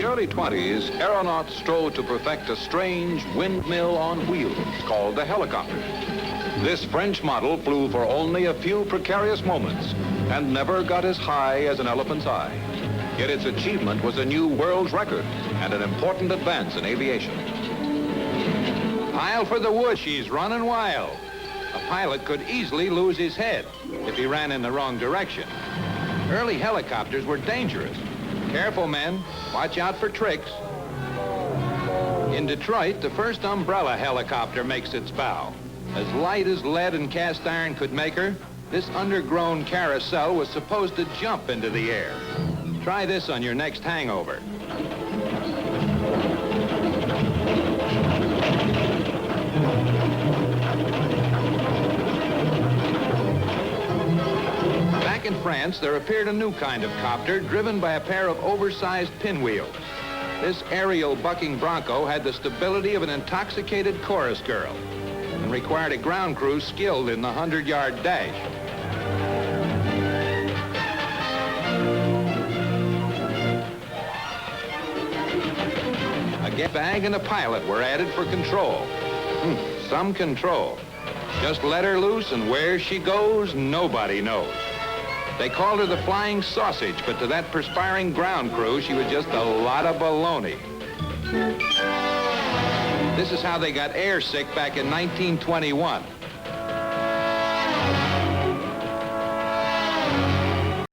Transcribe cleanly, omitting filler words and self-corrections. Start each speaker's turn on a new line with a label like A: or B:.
A: In the early 20s, aeronauts strove to perfect a strange windmill on wheels called the helicopter. This French model flew for only a few precarious moments and never got as high as an elephant's eye. Yet its achievement was a new world record and an important advance in aviation.
B: Pile for the wood, she's running wild. A pilot could easily lose his head if he ran in the wrong direction. Early helicopters were dangerous. Careful, men. Watch out for tricks. In Detroit, the first umbrella helicopter makes its bow. As light as lead and cast iron could make her, this undergrown carousel was supposed to jump into the air. Try this on your next hangover. Back in France, there appeared a new kind of copter driven by a pair of oversized pinwheels. This aerial bucking bronco had the stability of an intoxicated chorus girl and required a ground crew skilled in the 100-yard dash. A gas bag and a pilot were added for control. Some control. Just let her loose, and where she goes, nobody knows. They called her the Flying Sausage, but to that perspiring ground crew, she was just a lot of baloney. This is how they got air sick back in 1921.